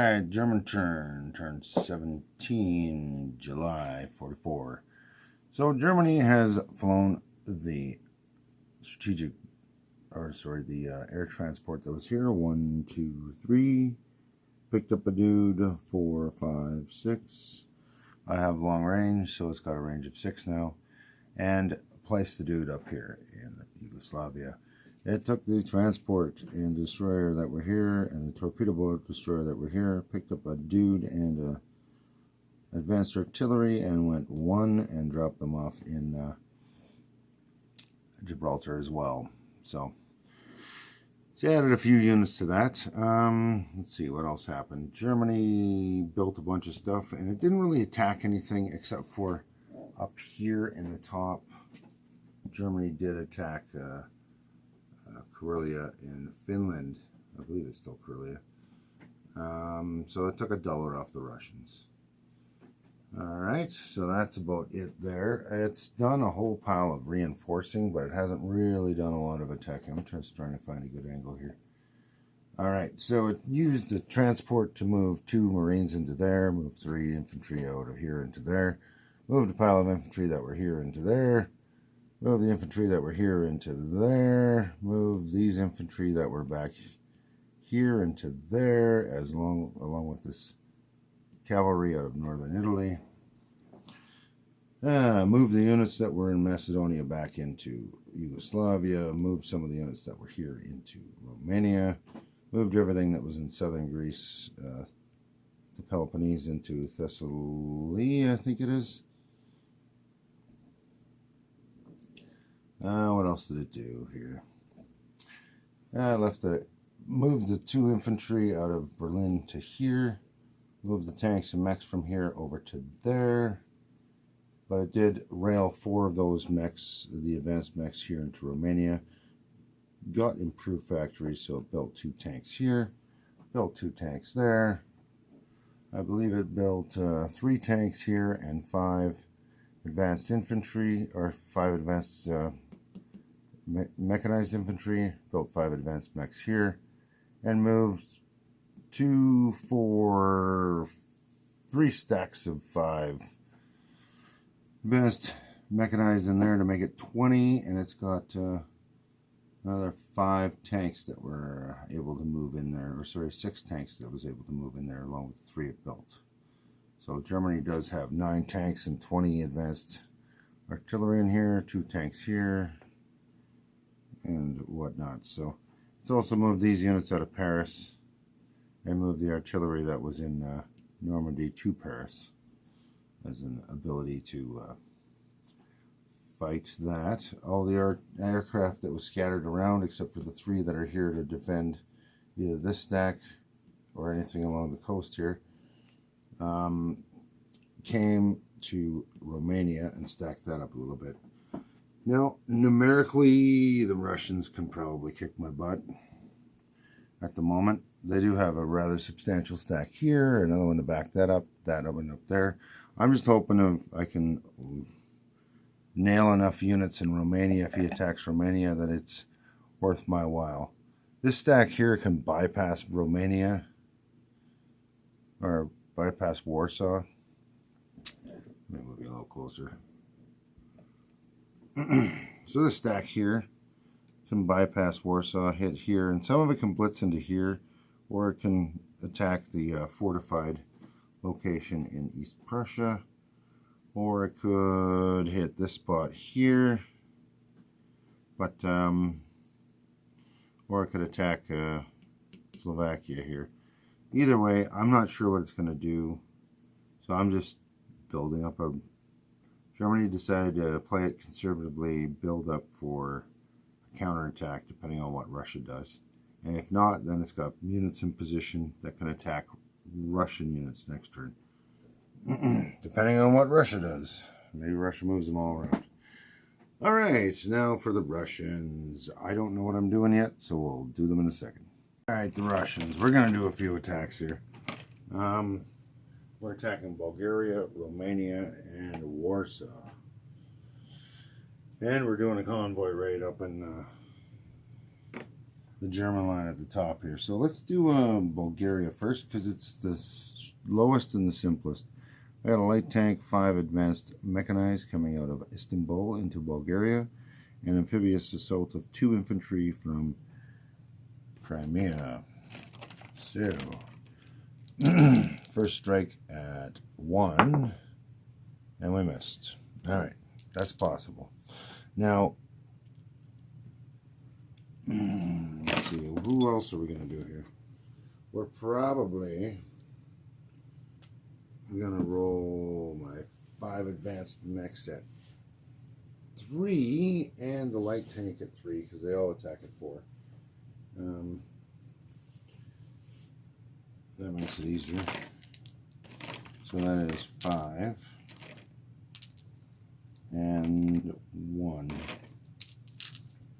Alright, German turned 17 July 44. So Germany has flown the air transport that was here. 1, 2, 3. Picked up a dude. 4, 5, 6. I have long range, so it's got a range of 6 now. And placed the dude up here in Yugoslavia. It took the transport and destroyer that were here and the torpedo boat destroyer that were here, picked up a dude and advanced artillery and went 1 and dropped them off in Gibraltar as well. So added a few units to that. Let's see what else happened. Germany built a bunch of stuff and it didn't really attack anything except for up here in the top. Germany did attack Karelia in Finland. I believe it's still Karelia. So it took a dollar off the Russians. Alright, so that's about it there. It's done a whole pile of reinforcing, but it hasn't really done a lot of attacking. I'm just trying to find a good angle here. Alright, so it used the transport to move 2 Marines into there, move 3 infantry out of here into there, moved a pile of infantry that were here into there, move the infantry that were here into there, move these infantry that were back here into there, along with this cavalry out of northern Italy. Move the units that were in Macedonia back into Yugoslavia, moved some of the units that were here into Romania, moved everything that was in southern Greece, the Peloponnese into Thessaly, I think it is. What else did it do here? Moved the 2 infantry out of Berlin to here. Moved the tanks and mechs from here over to there. But it did rail 4 of those mechs, the advanced mechs, here into Romania. Got improved factories, so it built 2 tanks here. Built 2 tanks there. I believe it built 3 tanks here and 5 advanced infantry, or 5 advanced mechanized infantry. Built 5 advanced mechs here. And moved 3 stacks of 5 advanced mechanized in there to make it 20, and it's got another 5 tanks that were able to move in there, or sorry, 6 tanks that was able to move in there along with the 3 it built. So Germany does have 9 tanks and 20 advanced artillery in here, 2 tanks here, and whatnot. So it's also moved these units out of Paris and moved the artillery that was in Normandy to Paris as an ability to fight that. All the aircraft that was scattered around, except for the 3 that are here to defend either this stack or anything along the coast here, came to Romania and stacked that up a little bit. Now, numerically, the Russians can probably kick my butt at the moment. They do have a rather substantial stack here, another one to back that up, that one up there. I'm just hoping I can nail enough units in Romania if he attacks Romania that it's worth my while. This stack here can bypass Romania, or bypass Warsaw. Let me move you a little closer. So this stack here can bypass Warsaw, hit here, and some of it can blitz into here, or it can attack the fortified location in East Prussia, or it could hit this spot here, but or it could attack Slovakia here. Either way, I'm not sure what it's going to do, so I'm just building up Germany decided to play it conservatively, build up for a counterattack depending on what Russia does. And if not, then it's got units in position that can attack Russian units next turn. Depending on what Russia does. Maybe Russia moves them all around. Alright, now for the Russians. I don't know what I'm doing yet, so we'll do them in a second. Alright, the Russians. We're going to do a few attacks here. We're attacking Bulgaria, Romania, and Warsaw. And we're doing a convoy raid up in the German line at the top here. So let's do Bulgaria first because it's the lowest and the simplest. I got a light tank, 5 advanced mechanized coming out of Istanbul into Bulgaria, and amphibious assault of 2 infantry from Crimea. So, first strike at 1, and we missed. Alright, that's possible. Now, let's see, who else are we going to do here? We're probably going to roll my 5 advanced mechs at 3 and the light tank at 3 because they all attack at 4. That makes it easier. So that is 5 and 1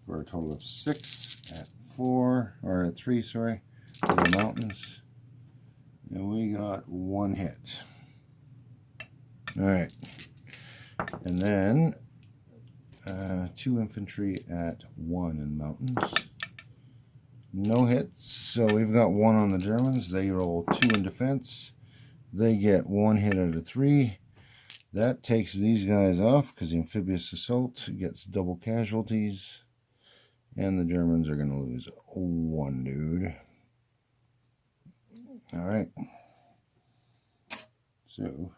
for a total of 6 at 4, or at 3, sorry, for the mountains. And we got 1 hit. Alright. And then 2 infantry at 1 in mountains. No hits, so we've got 1 on the Germans. They roll 2 in defense. They get 1 hit out of 3. That takes these guys off because the amphibious assault gets double casualties. And the Germans are going to lose 1 dude. Alright. So,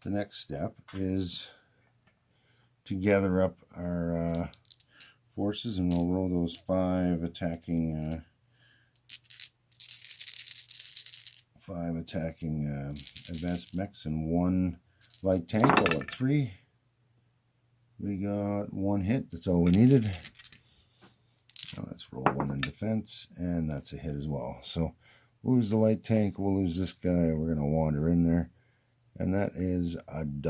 the next step is to gather up our forces, and we'll roll those 5 attacking advanced mechs and 1 light tank, all at 3. We got 1 hit, that's all we needed. Now let's roll 1 in defense, and that's a hit as well. So we'll lose the light tank, we'll lose this guy, we're going to wander in there, and that is $1.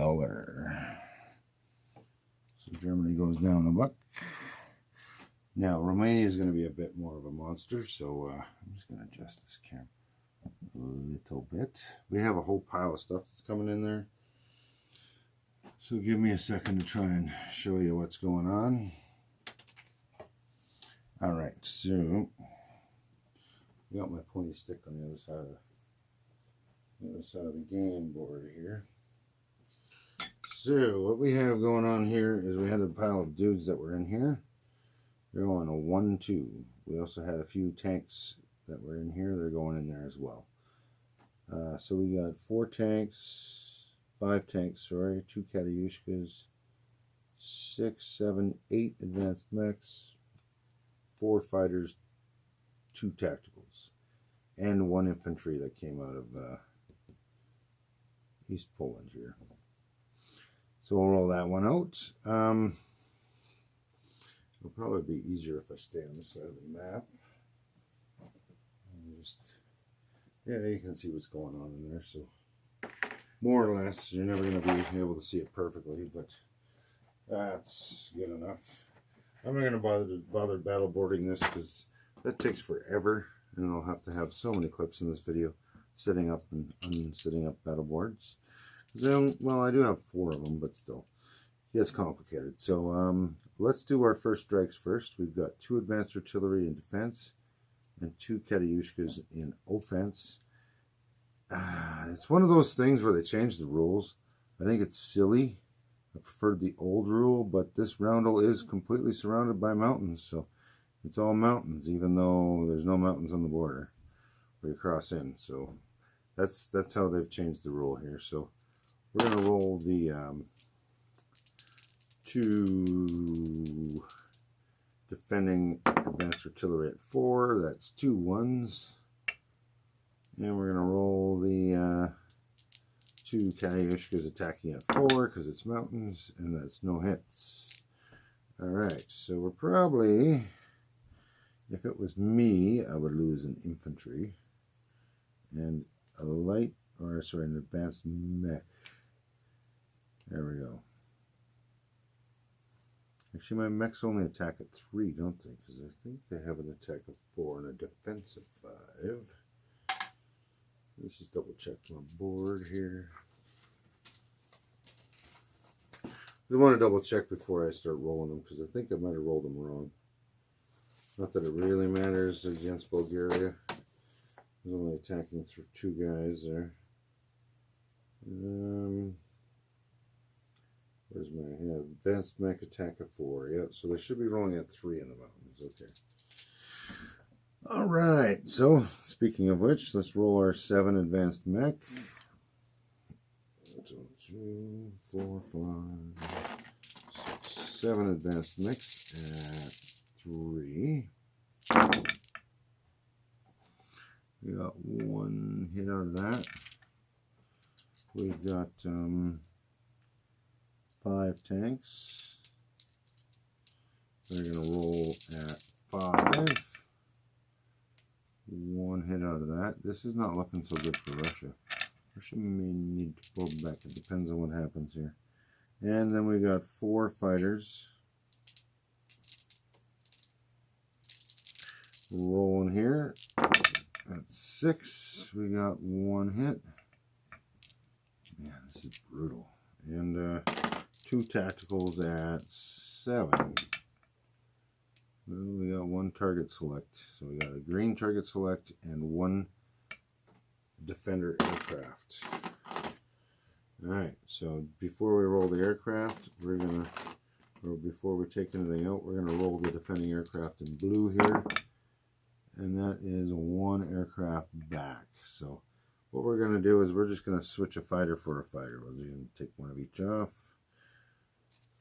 So Germany goes down $1. Now Romania is going to be a bit more of a monster, so I'm just going to adjust this camera a little bit. We have a whole pile of stuff that's coming in there, so give me a second to try and show you what's going on. Alright, so I got my pointy stick on the other side of the game board here. So what we have going on here is we had a pile of dudes that were in here. They're going a 1-2. We also had a few tanks that were in here. They're going in there as well. So we got 5 tanks, 2 Katyushkas, 6, 7, 8 advanced mechs, 4 fighters, 2 tacticals, and 1 infantry that came out of East Poland here. So we'll roll that one out. It'll probably be easier if I stay on this side of the map. Yeah, you can see what's going on in there. So more or less, you're never going to be able to see it perfectly, but that's good enough. I'm not going to bother battle boarding this because that takes forever, and I'll have to have so many clips in this video setting up and unsetting up battle boards. Then, well, I do have 4 of them, but still, it's complicated. So let's do our first strikes first. We've got 2 advanced artillery in defense and 2 Katyushkas in offense. It's one of those things where they change the rules. I think it's silly. I preferred the old rule, but this roundel is completely surrounded by mountains, so it's all mountains, even though there's no mountains on the border where you cross in. So that's how they've changed the rule here. So we're going to roll the 2 defending advanced artillery at 4. That's 2 1s. And we're going to roll the 2 Katyushkas attacking at 4 because it's mountains, and that's no hits. Alright, so we're probably, if it was me, I would lose an infantry and a light, or sorry, an advanced mech. There we go. Actually, my mechs only attack at 3, don't they? Because I think they have an attack of 4 and a defense of 5. Let's just double check my board here. I want to double check before I start rolling them because I think I might have rolled them wrong. Not that it really matters against Bulgaria. I was only attacking through 2 guys there. Where's my advanced mech attack of 4? Yeah, so they should be rolling at 3 in the mountains. Okay. All right. So speaking of which, let's roll our 7 advanced mech. 2, 4, 5, 6, 7 advanced mechs at 3. We got 1 hit out of that. We've got 5 tanks. They're going to roll at 5. 1 hit out of that. This is not looking so good for Russia. Russia may need to pull back. It depends on what happens here. And then we got 4 fighters. Rolling here. At 6. We got 1 hit. Man, this is brutal. And 2 tacticals at 7. Well, we got 1 target select. So we got a green target select and 1 defender aircraft. Alright, so before we roll the aircraft, we're gonna, or before we take anything out, we're gonna roll the defending aircraft in blue here. And that is 1 aircraft back. So what we're going to do is we're just going to switch a fighter for a fighter. We're just going to take 1 of each off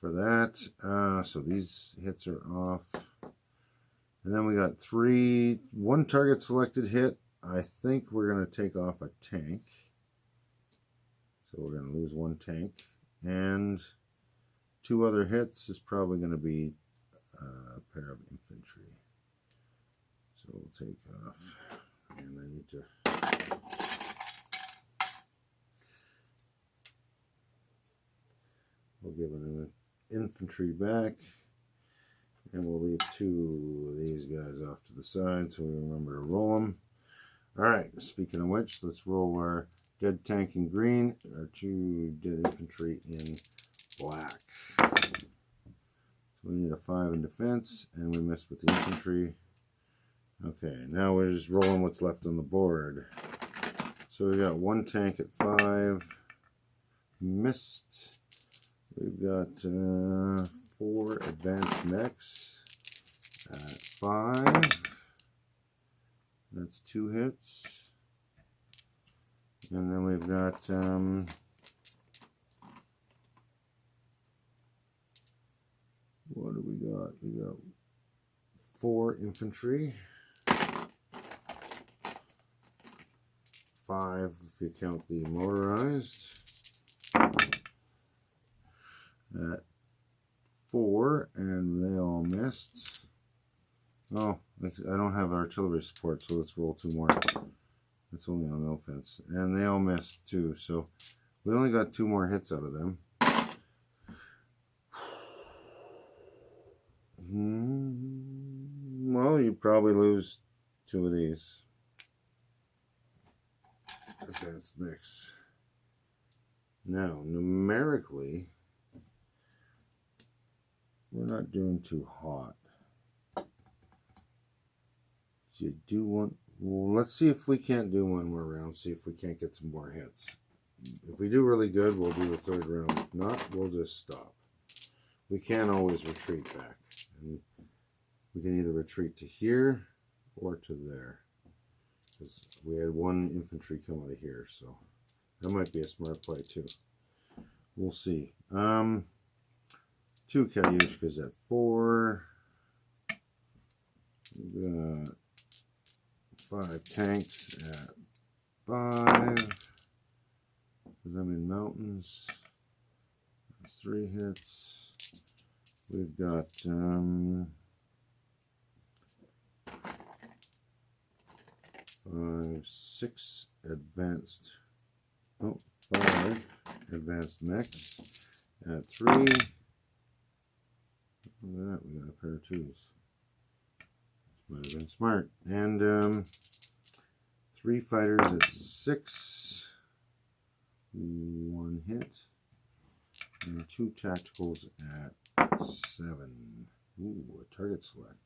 for that. So these hits are off. And then we got 1 target selected hit. I think we're going to take off a tank. So we're going to lose 1 tank. And 2 other hits is probably going to be a pair of infantry. So we'll take off, and I need to we'll give an infantry back, and we'll leave 2 of these guys off to the side so we remember to roll them. Alright, speaking of which, let's roll our dead tank in green, our 2 dead infantry in black. So we need a 5 in defense, and we missed with the infantry. Okay, now we're just rolling what's left on the board. So we got 1 tank at 5. Missed. We've got 4 advanced mechs at 5. That's 2 hits. And then we've got what do we got? We got 4 infantry. 5 if you count the motorized. At 4, and they all missed. Oh, I don't have artillery support, so let's roll 2 more. It's only on offense. And they all missed too, so we only got 2 more hits out of them. Well, you probably lose 2 of these. Advanced mix. Now, numerically, we're not doing too hot. So you do want, well, let's see if we can't do 1 more round, see if we can't get some more hits. If we do really good, we'll do the 3rd round. If not, we'll just stop. We can always retreat back. And we can either retreat to here or to there. Because we had 1 infantry come out of here, so that might be a smart play too. We'll see. 2 Katyushkas at 4. We got 5 tanks at 5. Because I'm in mountains. That's 3 hits. We've got 6 advanced, 5 advanced mechs at 3. Look at that, we got a pair of 2s. Might have been smart. And 3 fighters at 6. 1 hit. And 2 tacticals at 7. Ooh, a target select.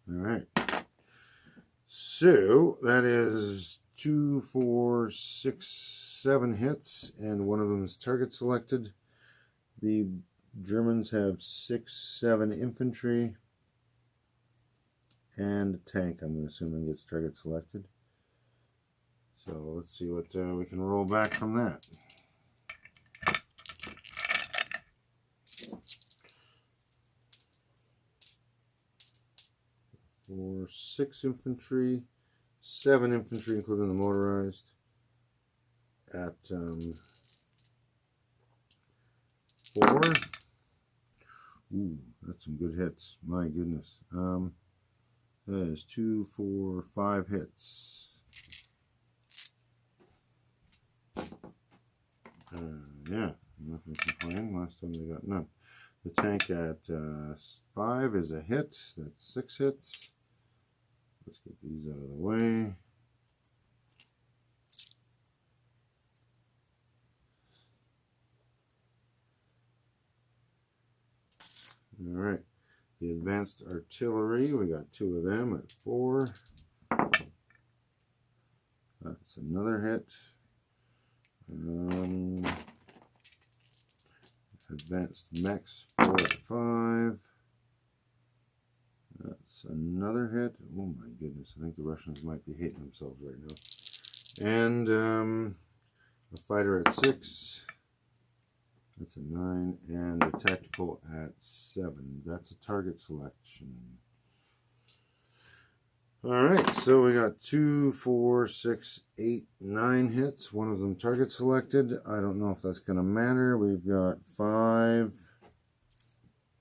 All right. So that is 2, 4, 6, 7 hits, and one of them is target selected. The Germans have 6, 7 infantry, and a tank, I'm assuming, gets target selected. So let's see what we can roll back from that. For 6 infantry, 7 infantry, including the motorized, at 4. Ooh, that's some good hits. My goodness. That is 2, 4, 5 hits. Yeah, I'm not going to complain. Last time they got none. The tank at 5 is a hit. That's 6 hits. Let's get these out of the way. All right. The advanced artillery, we got 2 of them at 4. That's another hit. Advanced mechs 4 at 5. That's another hit. Oh my goodness, I think the Russians might be hating themselves right now. And a fighter at 6. That's a 9. And a tactical at 7. That's a target selection. Alright, so we got 2, 4, 6, 8, 9 hits. One of them target selected. I don't know if that's going to matter. We've got 5,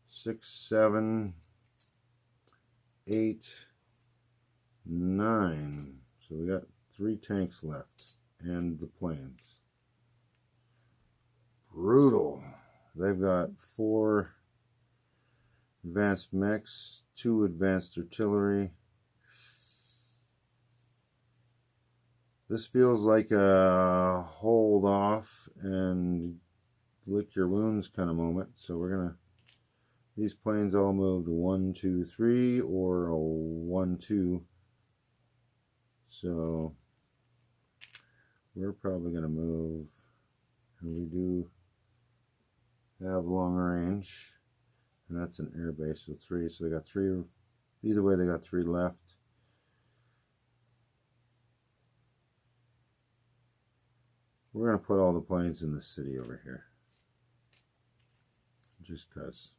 6, 7, 8, 9. So we got 3 tanks left. And the planes. Brutal. They've got 4 advanced mechs, 2 advanced artillery. This feels like a hold off and lick your wounds kind of moment. So we're gonna, these planes all moved 1, 2, 3 or a 1, 2. So we're probably gonna move, and we do have long range, and that's an air base, so 3. So they got 3. Either way, they got 3 left. We're going to put all the planes in the city over here. Just because.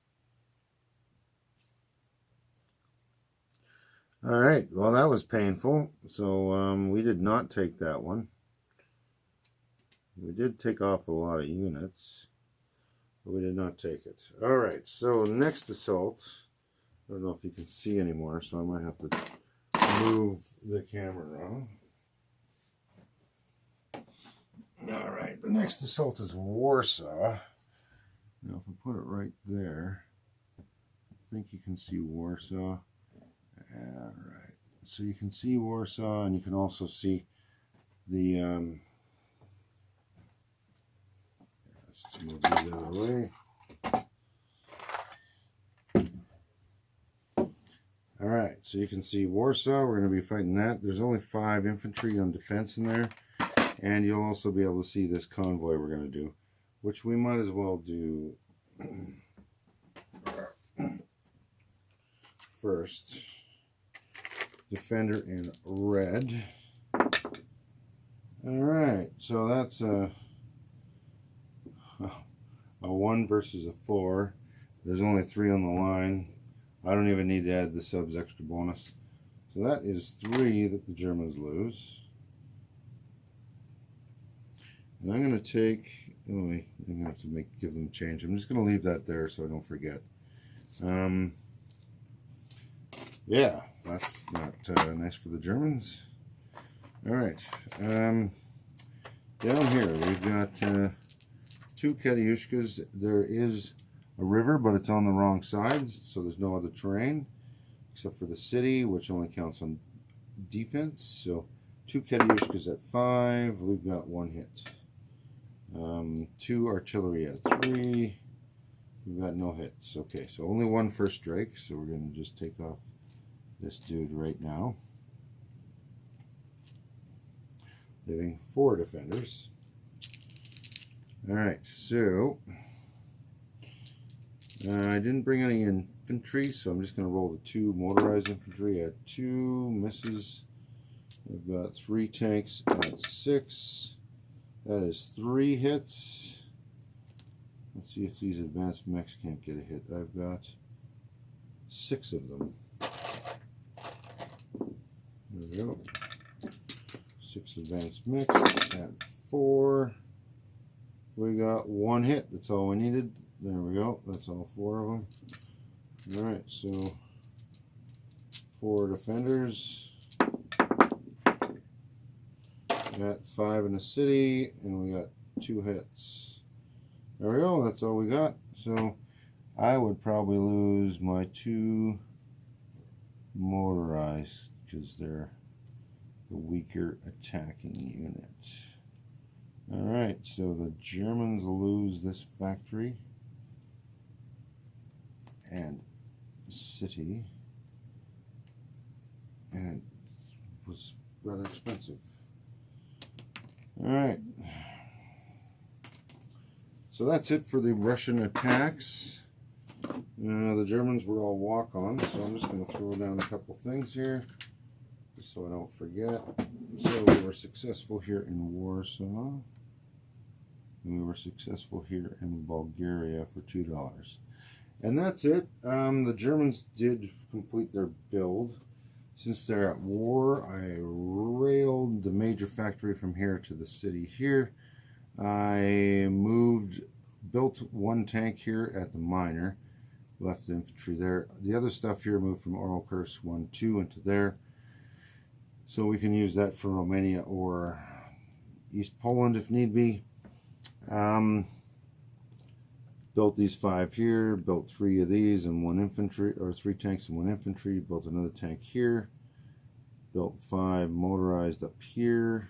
Alright, well that was painful. So we did not take that one. We did take off a lot of units, but we did not take it. Alright, so next assault. I don't know if you can see anymore, so I might have to move the camera around. Alright, the next assault is Warsaw. Now if I put it right there, I think you can see Warsaw. Alright, so you can see Warsaw, and you can also see the let's move these out of the way. Alright, so you can see Warsaw. We're going to be fighting that. There's only 5 infantry on defense in there. And you'll also be able to see this convoy we're going to do, which we might as well do first. Defender in red. Alright, so that's a 1 versus a 4. There's only 3 on the line. I don't even need to add the subs extra bonus. So that is 3 that the Germans lose. And I'm going to take, oh wait, I'm going to have to give them change. I'm just going to leave that there so I don't forget. Yeah, that's not nice for the Germans. Alright, down here we've got 2 Katyushkas. There is a river, but it's on the wrong side, so there's no other terrain except for the city, which only counts on defense. So 2 Katyushkas at 5. We've got 1 hit. 2 artillery at 3. We've got no hits. Okay, so only 1 first strike, so we're going to just take off this dude right now, leaving 4 defenders. Alright, so I didn't bring any infantry, so I'm just going to roll the 2 motorized infantry at 2 misses. I've got 3 tanks at 6. That is 3 hits. Let's see if these advanced mechs can't get a hit. I've got 6 of them. There we go. 6 advanced mechs at 4. We got 1 hit. That's all we needed. There we go. That's all 4 of them. Alright, so 4 defenders at 5 in the city, and we got 2 hits. There we go. That's all we got. So I would probably lose my 2 motorized because they're the weaker attacking unit. Alright, so the Germans lose this factory and city, and it was rather expensive. Alright, so that's it for the Russian attacks. The Germans were all walk-on, so I'm just going to throw down a couple things here just so I don't forget. So we were successful here in Warsaw, and we were successful here in Bulgaria for $2. And that's it. The Germans did complete their build. Since they're at war, I railed the major factory from here to the city here. I built 1 tank here at the miner, left the infantry there. The other stuff here moved from Oralkurs 1-2 into there, so we can use that for Romania or East Poland if need be. Built these 5 here, built 3 of these and 1 infantry, or 3 tanks and 1 infantry, built another tank here, built 5 motorized up here,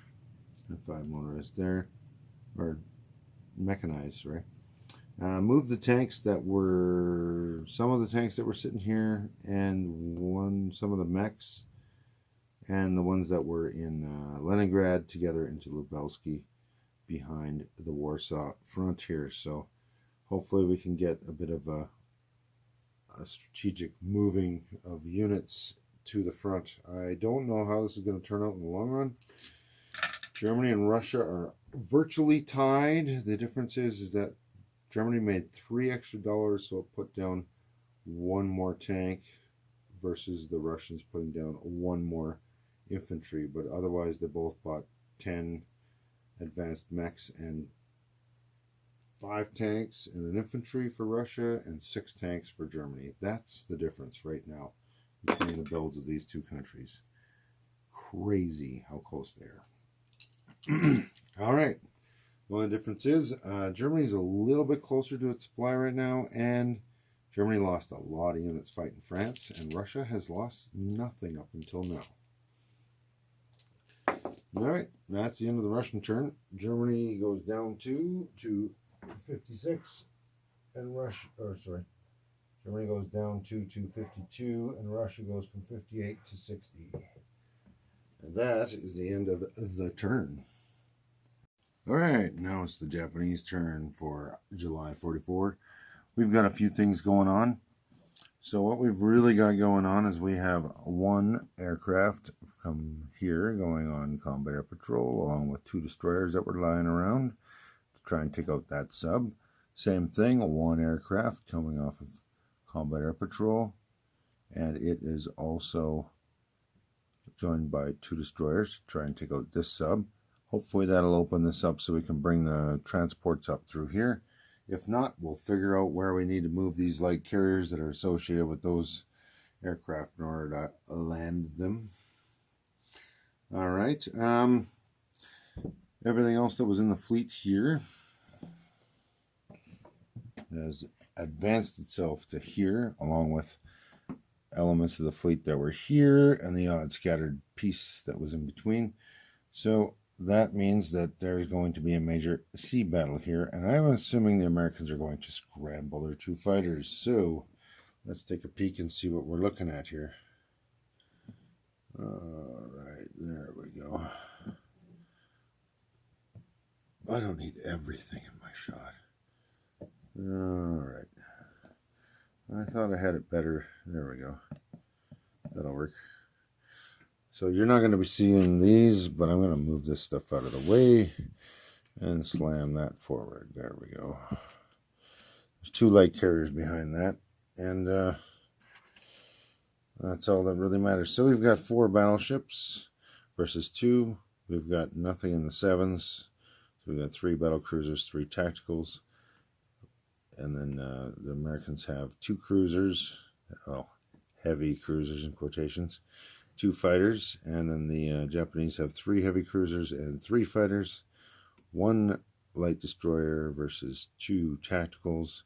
and 5 motorized there, or mechanized, right? Moved the tanks that were, some of the tanks that were sitting here, and some of the mechs, and the ones that were in Leningrad together into Lubelski behind the Warsaw frontier. So hopefully we can get a bit of a strategic moving of units to the front. I don't know how this is going to turn out in the long run. Germany and Russia are virtually tied. The difference is that Germany made $3 extra, so it put down 1 more tank versus the Russians putting down 1 more infantry. But otherwise they both bought 10 advanced mechs and 5 tanks and an infantry for Russia and 6 tanks for Germany. That's the difference right now between the builds of these 2 countries. Crazy how close they are. All right. Well, the difference is Germany's a little bit closer to its supply right now, and Germany lost a lot of units fighting France, and Russia has lost nothing up until now. All right, that's the end of the Russian turn. Germany goes down 2 to 56, and Germany goes down 2 to 52, and Russia goes from 58 to 60. And that is the end of the turn. All right, now it's the Japanese turn for July 44. We've got a few things going on. So what we've really got going on is we have 1 aircraft from here going on combat air patrol, along with 2 destroyers that were lying around to try and take out that sub. Same thing, 1 aircraft coming off of combat air patrol, and it is also joined by 2 destroyers to try and take out this sub. Hopefully that'll open this up so we can bring the transports up through here. If not, we'll figure out where we need to move these light carriers that are associated with those aircraft in order to land them. All right. Everything else that was in the fleet here has advanced itself to here, along with elements of the fleet that were here and the odd scattered piece that was in between. So that means that there's going to be a major sea battle here, and I'm assuming the Americans are going to scramble their 2 fighters. So let's take a peek and see what we're looking at here. All right, there we go. I don't need everything in my shot. All right. I thought I had it better. There we go. That'll work. So you're not going to be seeing these, but I'm going to move this stuff out of the way and slam that forward. There we go. There's 2 light carriers behind that, and that's all that really matters. So we've got 4 battleships versus 2. We've got nothing in the 7s. So we've got 3 battle cruisers, 3 tacticals, and then the Americans have 2 cruisers, well, heavy cruisers in quotations, 2 fighters, and then the Japanese have 3 heavy cruisers and 3 fighters, 1 light destroyer versus 2 tacticals,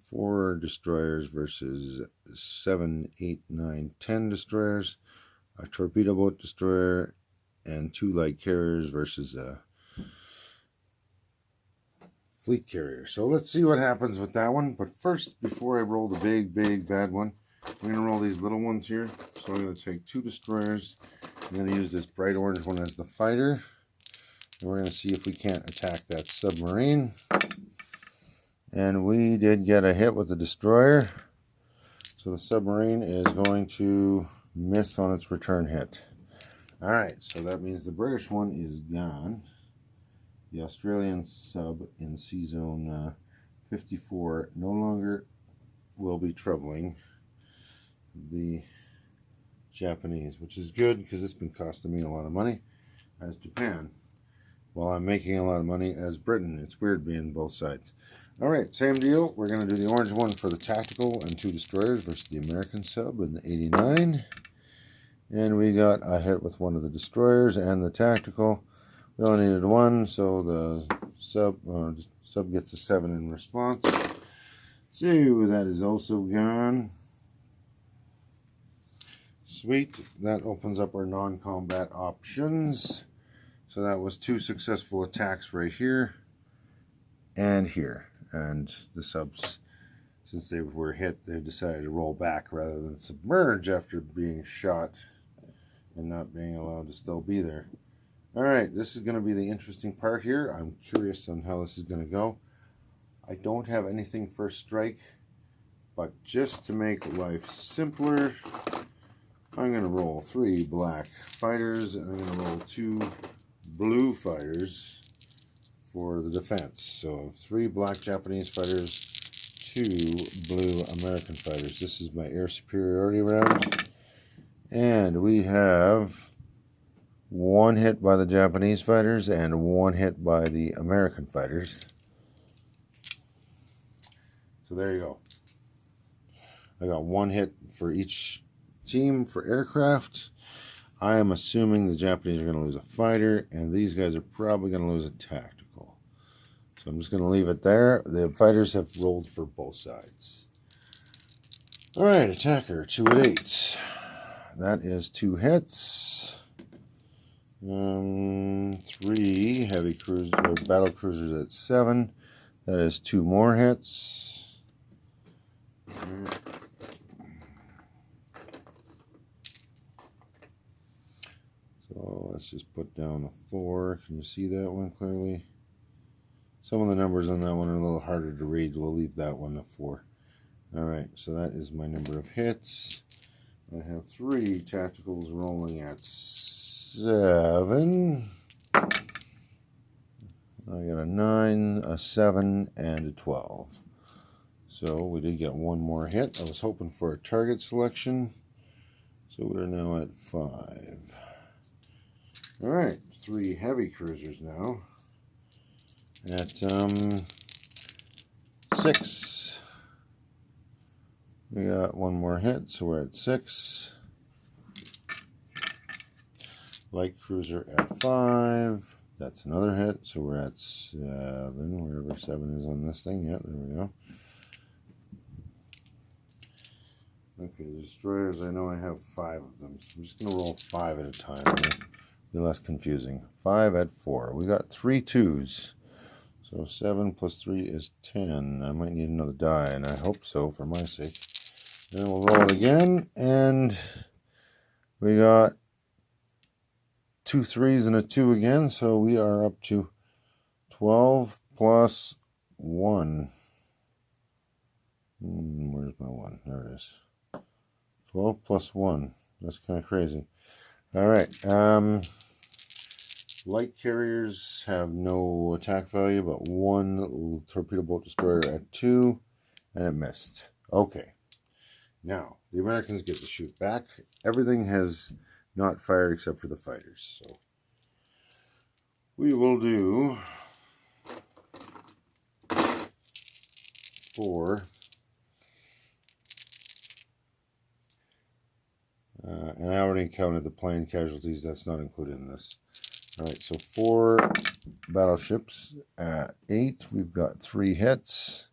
4 destroyers versus 7, 8, 9, 10 destroyers, a torpedo boat destroyer, and 2 light carriers versus a fleet carrier. So let's see what happens with that one. But first, before I roll the big bad one, I'm going to roll these little ones here. So I'm going to take 2 destroyers. I'm going to use this bright orange one as the fighter. And we're going to see if we can't attack that submarine. And we did get a hit with the destroyer. So the submarine is going to miss on its return hit. Alright, so that means the British one is gone. The Australian sub in Sea Zone 54 no longer will be troubling the Japanese, which is good because it's been costing me a lot of money as Japan, while I'm making a lot of money as Britain. It's weird being both sides. Alright, same deal. We're going to do the orange one for the tactical and 2 destroyers versus the American sub in the 89. And we got a hit with one of the destroyers and the tactical. We only needed 1, so the sub gets a 7 in response. So that is also gone. Sweet. That opens up our non-combat options. So that was 2 successful attacks right here and here. And the subs, since they were hit, they decided to roll back rather than submerge after being shot and not being allowed to still be there. Alright, this is going to be the interesting part here. I'm curious on how this is going to go. I don't have anything for strike, but just to make life simpler, I'm going to roll 3 black fighters, and I'm going to roll 2 blue fighters for the defense. So 3 black Japanese fighters, 2 blue American fighters. This is my air superiority round. And we have 1 hit by the Japanese fighters and 1 hit by the American fighters. So there you go. I got 1 hit for each team for aircraft. I am assuming the Japanese are going to lose a fighter, and these guys are probably going to lose a tactical. So I'm just going to leave it there. The fighters have rolled for both sides. Alright, attacker, 2 at 8. That is 2 hits. 3 heavy cruisers or battle cruisers at 7. That is 2 more hits. So let's just put down a 4. Can you see that one clearly? Some of the numbers on that one are a little harder to read. We'll leave that one a 4. Alright, so that is my number of hits. I have 3 tacticals rolling at 7. I got a 9, a 7, and a 12. So we did get 1 more hit. I was hoping for a target selection. So we're now at 5. Alright, 3 heavy cruisers now. At 6. We got 1 more hit, so we're at 6. Light cruiser at 5. That's another hit, so we're at 7, wherever 7 is on this thing. Yeah, there we go. Okay, destroyers, I know I have 5 of them, so I'm just going to roll 5 at a time. It'll be less confusing. 5 at 4. We got 3 2s. So 7 plus 3 is 10. I might need another die, and I hope so for my sake. Then we'll roll it again, and we got 2 3s and a 2 again, so we are up to 12 plus 1. Where's my 1? There it is. 12 plus 1. That's kind of crazy. All right. Light carriers have no attack value, but 1 torpedo boat destroyer at 2, and it missed. Okay. Now, the Americans get to shoot back. Everything has not fired except for the fighters. So we will do 4. And I already counted the plane casualties. That's not included in this. All right, so 4 battleships at 8. We've got 3 hits.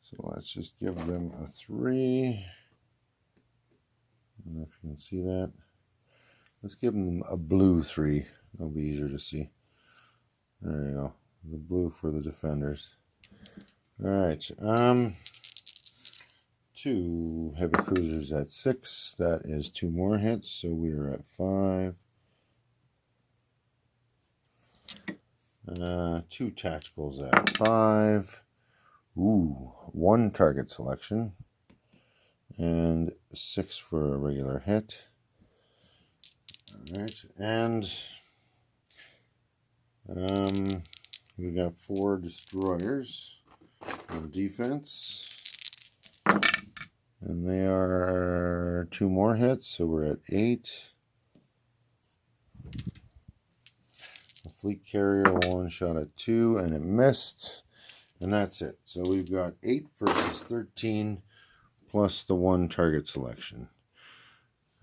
So let's just give them a 3. I don't know if you can see that. Let's give them a blue 3. It'll be easier to see. There you go. The blue for the defenders. All right. 2 heavy cruisers at 6. That is 2 more hits. So we are at 5. 2 tacticals at 5. Ooh, 1 target selection. And 6 for a regular hit. Alright, and we got 4 destroyers on defense. And they are 2 more hits, so we're at 8. A fleet carrier, 1 shot at 2, and it missed. And that's it. So we've got 8 versus 13 plus the 1 target selection.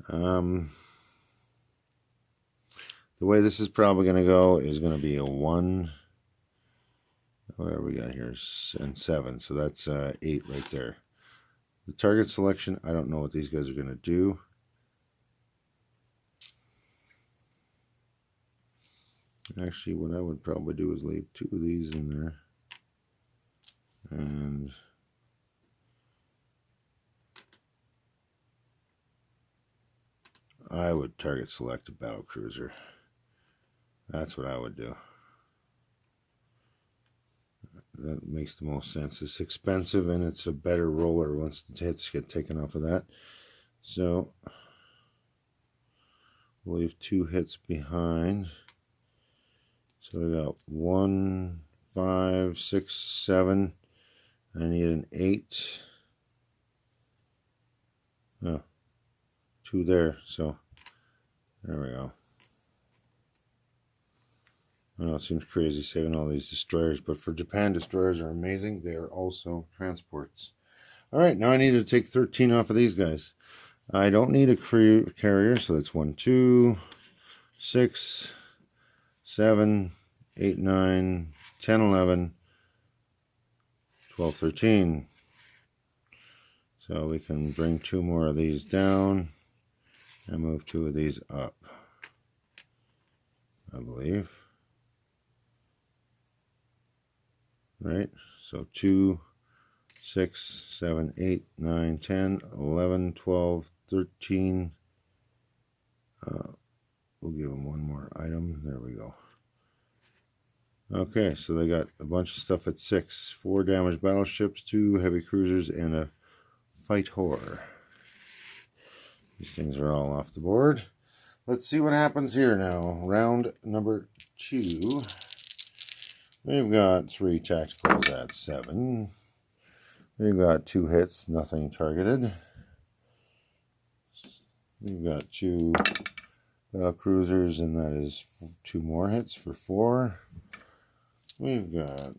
The way this is probably going to go is going to be a 1. Whatever we got here, and 7. So that's 8 right there. The target selection, I don't know what these guys are going to do. Actually, what I would probably do is leave 2 of these in there. And I would target select a battle cruiser. That's what I would do. That makes the most sense. It's expensive and it's a better roller once the hits get taken off of that. So we'll leave 2 hits behind. So we got 1, 5, 6, 7. I need an 8. Oh, 2 there. So there we go. I know it seems crazy saving all these destroyers, but for Japan, destroyers are amazing. They are also transports. All right, now I need to take 13 off of these guys. I don't need a carrier, so that's 1, 2, 6, 7, 8, 9, 10, 11, 12, 13. So we can bring 2 more of these down and move 2 of these up, I believe. Right, so 2, 6, 7, 8, 9, 10, 11, 12, 13. We'll give them 1 more item. There we go. Okay, so they got a bunch of stuff at 6. 4 damaged battleships, 2 heavy cruisers, and a fight horror. These things are all off the board. Let's see what happens here now. Round number 2. We've got 3 tacticals at 7. We've got 2 hits, nothing targeted. We've got 2 battle cruisers, and that is 2 more hits for 4. We've got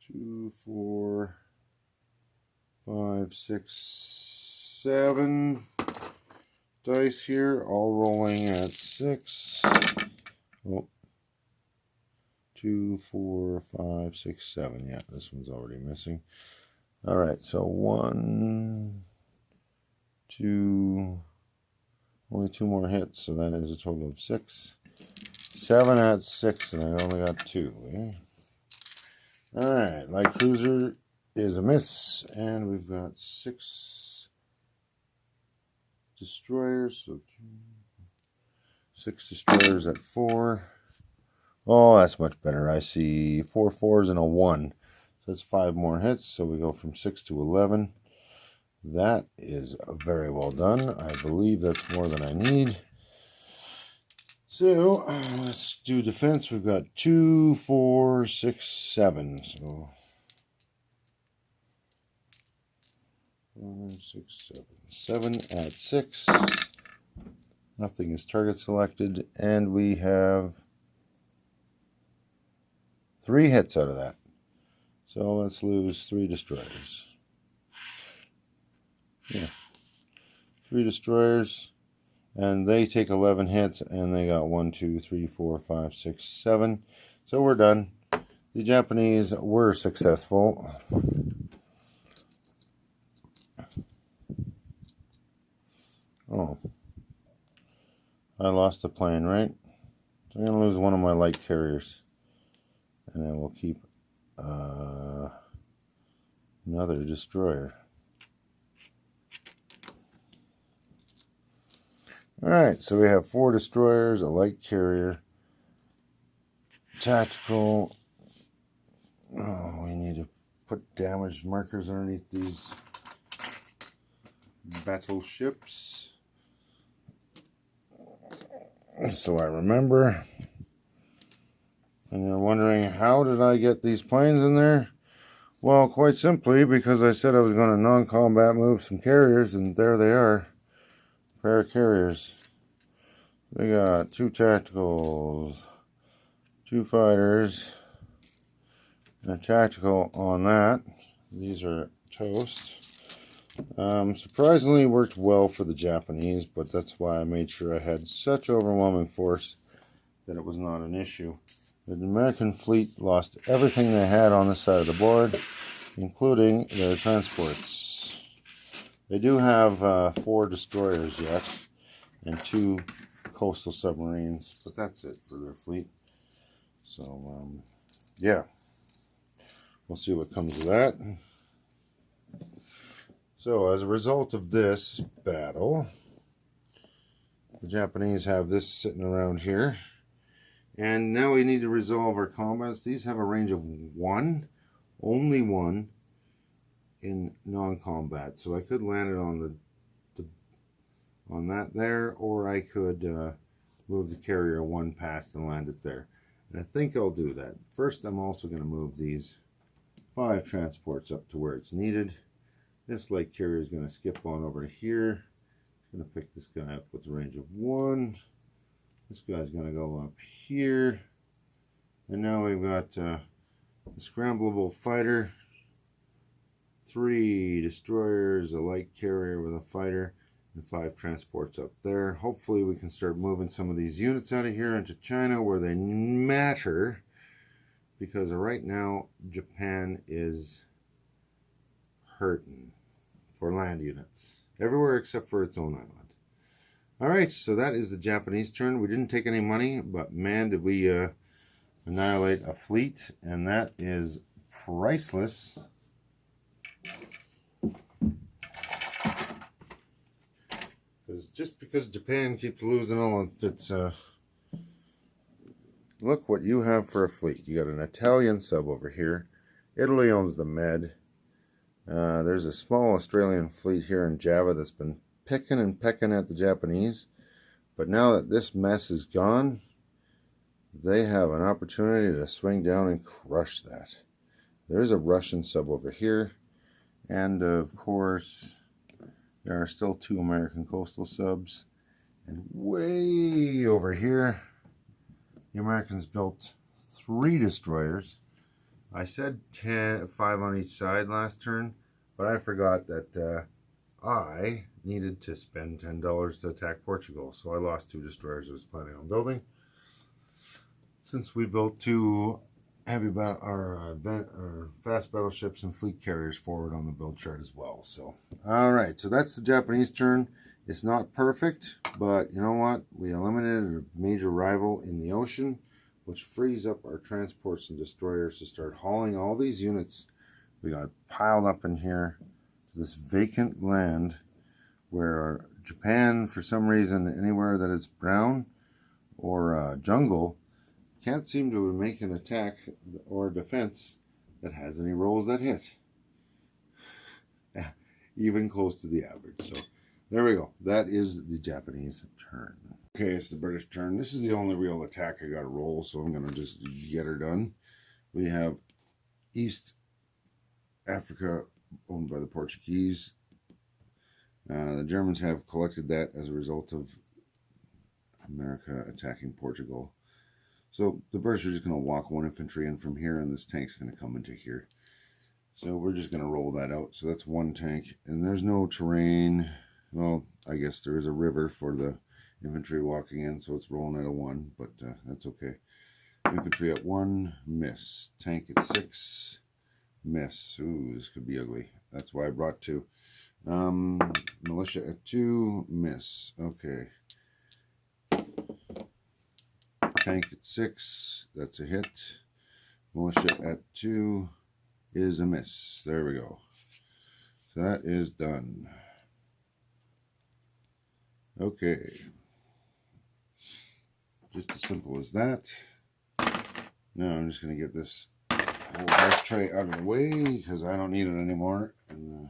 2, 4, 5, 6, 7 dice here, all rolling at 6. Oh, 2, 4, 5, 6, 7. Yeah, this one's already missing. All right, so 1, 2, only 2 more hits, so that is a total of 6. 7 at 6, and I only got 2. Eh? All right, light cruiser is a miss, and we've got 6 destroyers. So 6 destroyers at 4. Oh, that's much better. I see 4 4s and a 1. So that's 5 more hits. So we go from 6 to 11. That is very well done. I believe that's more than I need. So let's do defense. We've got 2, 4, 6, 7. So 5, 6, 7. 7 at 6. Nothing is target selected. And we have 3 hits out of that. So let's lose 3 destroyers. Yeah. 3 destroyers. And they take 11 hits. And they got 1, 2, 3, 4, 5, 6, 7. So we're done. The Japanese were successful. Oh. I lost a plane, right? So I'm going to lose one of my light carriers. And then we'll keep another destroyer. Alright, so we have 4 destroyers, a light carrier, tactical. Oh, we need to put damage markers underneath these battleships, so I remember. And you're wondering, how did I get these planes in there? Well, quite simply, because I said I was going to non-combat move some carriers, and there they are. Pair of carriers. We got 2 tacticals, 2 fighters, and a tactical on that. These are toast. Surprisingly worked well for the Japanese, but that's why I made sure I had such overwhelming force that it was not an issue. The American fleet lost everything they had on this side of the board, including their transports. They do have 4 destroyers yet, and 2 coastal submarines, but that's it for their fleet. So, yeah. We'll see what comes of that. So, as a result of this battle, the Japanese have this sitting around here. And now we need to resolve our combats. These have a range of 1, only 1, in non-combat. So I could land it on on that there, or I could move the carrier 1 past and land it there. And I think I'll do that. First, I'm also going to move these 5 transports up to where it's needed. This light carrier is going to skip on over to here. It's going to pick this guy up with a range of 1. This guy's going to go up here. And now we've got a scramblable fighter, 3 destroyers, a light carrier with a fighter, and 5 transports up there. Hopefully we can start moving some of these units out of here into China where they matter, because right now Japan is hurting for land units everywhere except for its own island. Alright, so that is the Japanese turn. We didn't take any money, but man, did we annihilate a fleet, and that is priceless. Just because Japan keeps losing all of its, look what you have for a fleet. You got an Italian sub over here. Italy owns the Med. There's a small Australian fleet here in Java that's been picking and pecking at the Japanese. But now that this mess is gone, they have an opportunity to swing down and crush that. There's a Russian sub over here. And of course, there are still 2 American coastal subs. And way over here, the Americans built 3 destroyers. I said 5 on each side last turn, but I forgot that I needed to spend $10 to attack Portugal. So I lost 2 destroyers I was planning on building. Since we built 2 fast battleships and fleet carriers forward on the build chart as well. So, alright, so that's the Japanese turn. It's not perfect, but you know what? We eliminated a major rival in the ocean, which frees up our transports and destroyers to start hauling all these units we got piled up in here to this vacant land where our Japan, for some reason, anywhere that is brown or jungle, can't seem to make an attack or defense that has any rolls that hit. Even close to the average. So there we go. That is the Japanese turn. Okay, it's the British turn. This is the only real attack I got to roll, so I'm going to just get her done. We have East Africa owned by the Portuguese. The Germans have collected that as a result of America attacking Portugal. So the British are just going to walk one infantry in from here, and this tank's going to come into here. So we're just going to roll that out. So that's one tank, and there's no terrain. Well, I guess there is a river for the infantry walking in, so it's rolling at a 1, but that's okay. Infantry at 1, miss. Tank at 6, miss. Ooh, this could be ugly. That's why I brought 2. Militia at 2, miss. Okay. Tank at 6, that's a hit. Militia at 2 is a miss. There we go. So that is done. Okay. Just as simple as that. Now I'm just going to get this whole dice tray out of the way because I don't need it anymore. And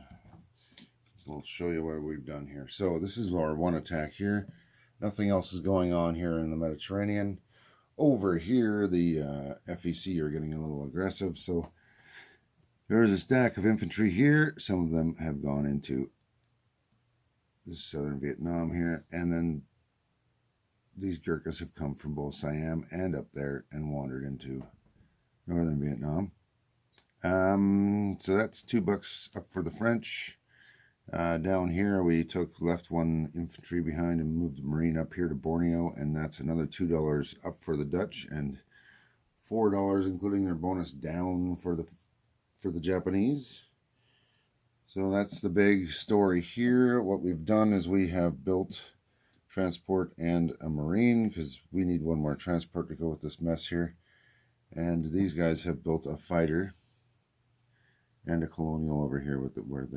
we'll show you what we've done here. So this is our one attack here. Nothing else is going on here in the Mediterranean. Over here, the FEC are getting a little aggressive. So there's a stack of infantry here. Some of them have gone into southern Vietnam here. And then these Gurkhas have come from both Siam and up there and wandered into northern Vietnam. So that's $2 up for the French. Down here we left one infantry behind and moved the Marine up here to Borneo, and that's another $2 up for the Dutch and $4 including their bonus down for the Japanese. So that's the big story here. What we've done is we have built transport and a Marine because we need one more transport to go with this mess here. And these guys have built a fighter and a colonial over here with where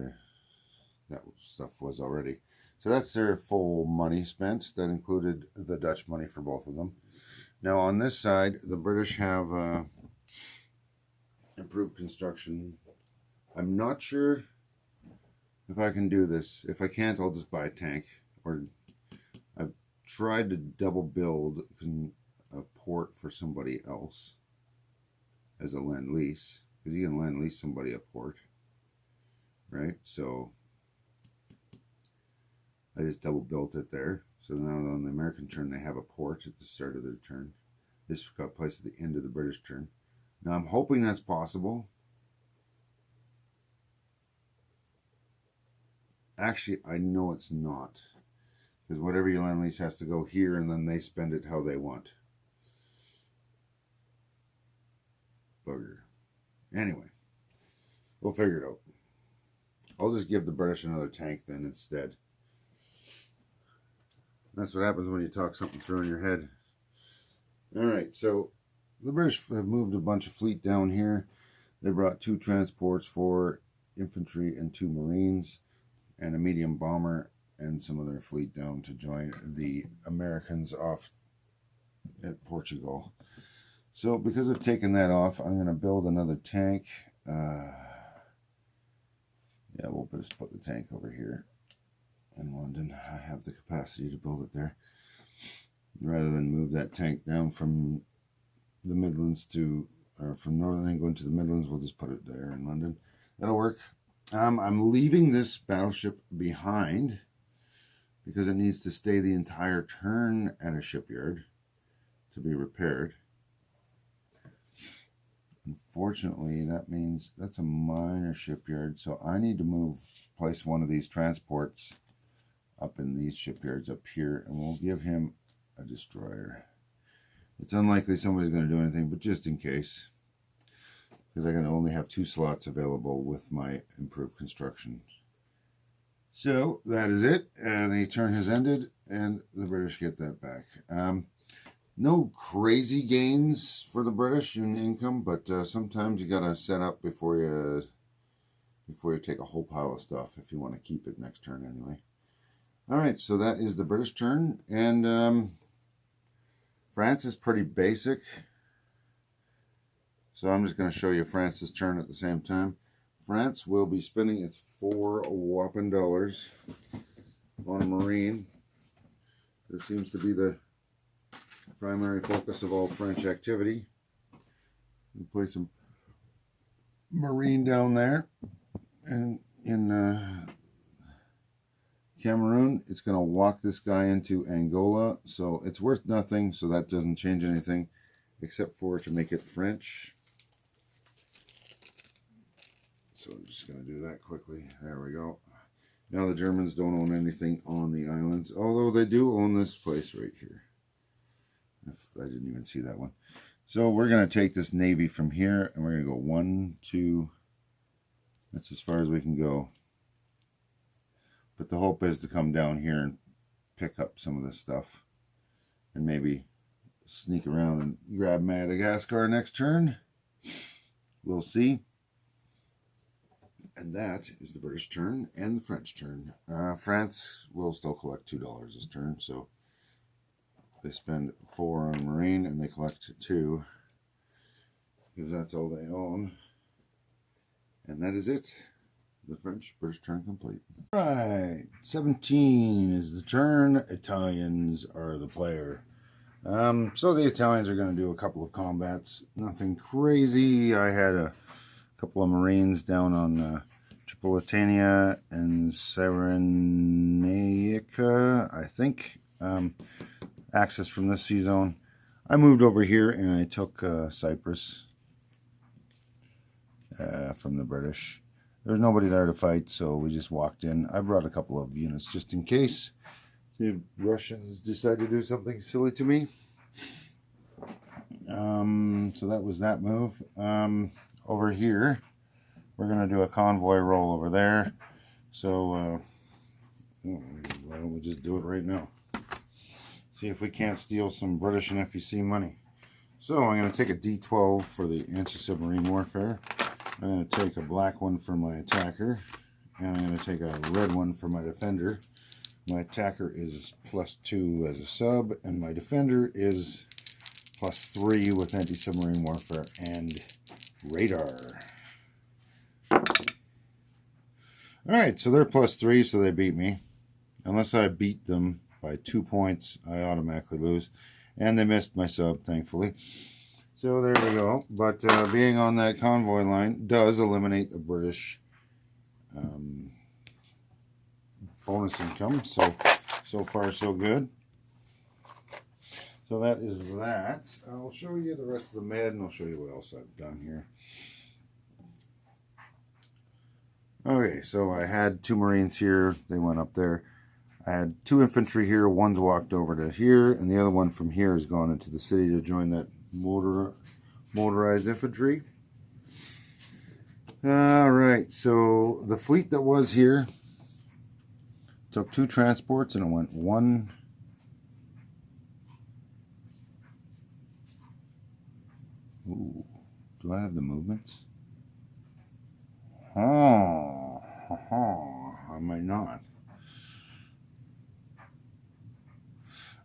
that stuff was already. So that's their full money spent. That included the Dutch money for both of them. Now on this side, the British have improved construction. I'm not sure if I can do this. If I can't, I'll just buy a tank. Or I've tried to double build a port for somebody else as a lend lease, because you can lend lease somebody a port, right? So I just double built it there. So now on the American turn, they have a port at the start of their turn. This got placed at the end of the British turn. Now I'm hoping that's possible. Actually, I know it's not. Because whatever you land lease has to go here, and then they spend it how they want. Bugger. Anyway, we'll figure it out. I'll just give the British another tank then instead. That's what happens when you talk something through in your head. Alright, so the British have moved a bunch of fleet down here. They brought 2 transports, 4 infantry and 2 Marines, and a medium bomber and some of their fleet down to join the Americans off at Portugal. So because I've taken that off, I'm going to build another tank. Yeah, we'll just put the tank over here in London. I have the capacity to build it there. Rather than move that tank down from the Midlands or from Northern England to the Midlands, we'll just put it there in London. That'll work. I'm leaving this battleship behind because it needs to stay the entire turn at a shipyard to be repaired. Unfortunately, that means that's a minor shipyard, so I need to place one of these transports up in these shipyards up here, and we'll give him a destroyer. It's unlikely somebody's going to do anything, but just in case, because I can only have 2 slots available with my improved construction. So that is it. The turn has ended, and the British get that back. No crazy gains for the British in income, but sometimes you got to set up before you take a whole pile of stuff if you want to keep it next turn anyway. All right, so that is the British turn, and France is pretty basic. So I'm just going to show you France's turn at the same time. France will be spending its $4 whopping dollars on a Marine. This seems to be the primary focus of all French activity. We'll play some Marine down there, and in Cameroon, it's going to walk this guy into Angola, so it's worth nothing, so that doesn't change anything except for to make it French. So I'm just going to do that quickly. There we go. Now the Germans don't own anything on the islands, although they do own this place right here. I didn't even see that one. So we're going to take this Navy from here, and we're going to go 1, 2. That's as far as we can go. But the hope is to come down here and pick up some of this stuff, and maybe sneak around and grab Madagascar next turn. We'll see. And that is the British turn and the French turn. France will still collect $2 this turn, so they spend 4 on Marine and they collect 2 because that's all they own. And that is it. The French-British turn complete. Right, 17 is the turn. Italians are the player. So the Italians are going to do a couple of combats. Nothing crazy. I had a couple of Marines down on Tripolitania and Cyrenaica, I think. Access from this sea zone. I moved over here and I took Cyprus from the British. There's nobody there to fight, so we just walked in. I brought a couple of units just in case the Russians decide to do something silly to me. So that was that move. Over here, we're going to do a convoy roll over there. So why don't we just do it right now? See if we can't steal some British and FEC money. So I'm going to take a D12 for the anti-submarine warfare. I'm going to take a black one for my attacker, and I'm going to take a red one for my defender. My attacker is +2 as a sub, and my defender is +3 with anti-submarine warfare and radar. Alright, so they're +3, so they beat me. Unless I beat them by 2 points, I automatically lose. And they missed my sub, thankfully. So there we go. But being on that convoy line does eliminate the British bonus income. So far, so good. So that is that. I'll show you the rest of the med, and I'll show you what else I've done here. Okay, so I had 2 Marines here. They went up there. I had 2 infantry here. One's walked over to here, and the other one from here has gone into the city to join that motorized infantry. Alright, so the fleet that was here took 2 transports, and it went 1. Ooh, do I have the movements? Oh, I might not.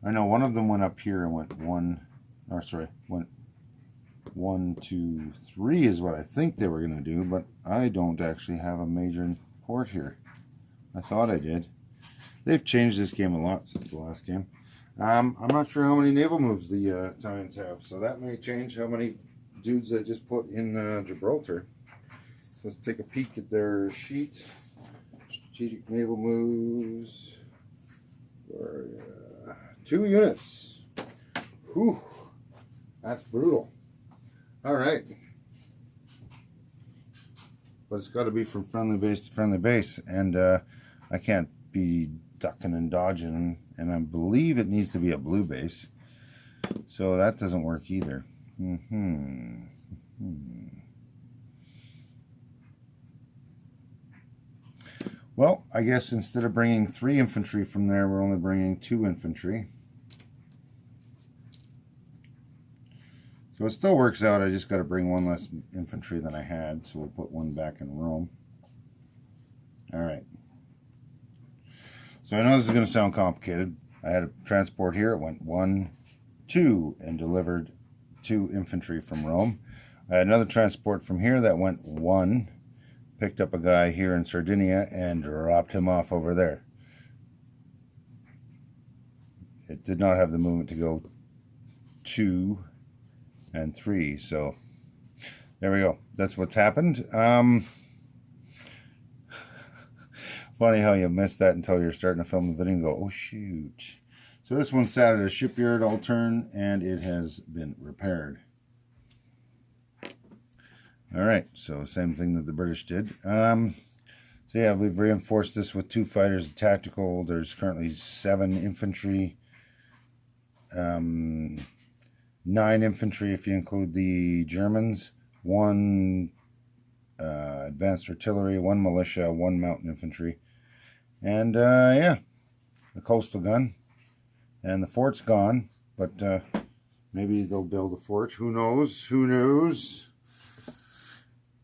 I know one of them went up here and went 1, or sorry, went 1, 2, 3 is what I think they were going to do, but I don't actually have a major port here. I thought I did. They've changed this game a lot since the last game. I'm not sure how many naval moves the Italians have, so that may change how many dudes I just put in Gibraltar. So let's take a peek at their sheet. Strategic naval moves. For, 2 units. Whew. That's brutal. Alright. But it's got to be from friendly base to friendly base. And I can't be ducking and dodging. And I believe it needs to be a blue base. So that doesn't work either. Well, I guess instead of bringing 3 infantry from there, we're only bringing 2 infantry. So it still works out. I just got to bring 1 less infantry than I had, so we'll put 1 back in Rome. Alright. So I know this is going to sound complicated. I had a transport here. It went 1, 2 and delivered 2 infantry from Rome. I had another transport from here that went 1, picked up a guy here in Sardinia and dropped him off over there. It did not have the movement to go 2 and 3, so there we go. That's what's happened. Funny how you miss that until you're starting to film the video and go, oh shoot. So this one sat at a shipyard all turn and it has been repaired. Alright, so same thing that the British did. So yeah, we've reinforced this with 2 fighters, tactical. There's currently 7 infantry. 9 infantry if you include the Germans. 1 advanced artillery, 1 militia, 1 mountain infantry. And yeah, the coastal gun. And the fort's gone, but maybe they'll build a fort. Who knows? Who knows?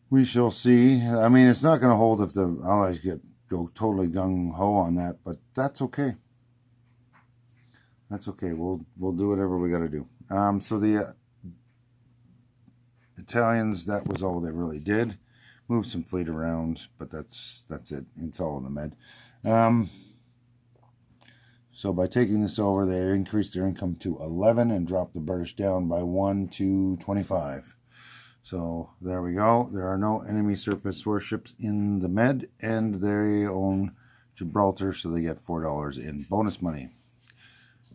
We shall see. I mean, it's not going to hold if the Allies go totally gung-ho on that, but that's okay. That's okay. We'll do whatever we got to do. So the Italians, that was all they really did. Move some fleet around, but that's it. It's all in the med. So by taking this over, they increased their income to 11 and dropped the British down by 1 to 25. So there we go. There are no enemy surface warships in the med, and they own Gibraltar, so they get $4 in bonus money.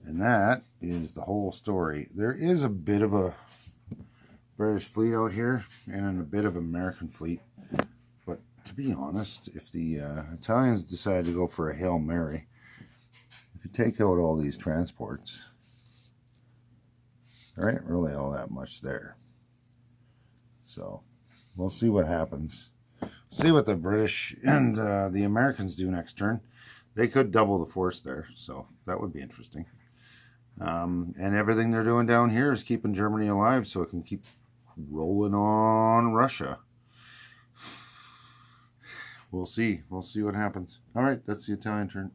And that is the whole story. There is a bit of a British fleet out here and a bit of American fleet. But to be honest, if the Italians decide to go for a Hail Mary, if you take out all these transports, there ain't really all that much there. So we'll see what happens. See what the British and the Americans do next turn. They could double the force there, so that would be interesting. And everything they're doing down here is keeping Germany alive so it can keep rolling on Russia. We'll see. We'll see what happens. All right, that's the Italian turn.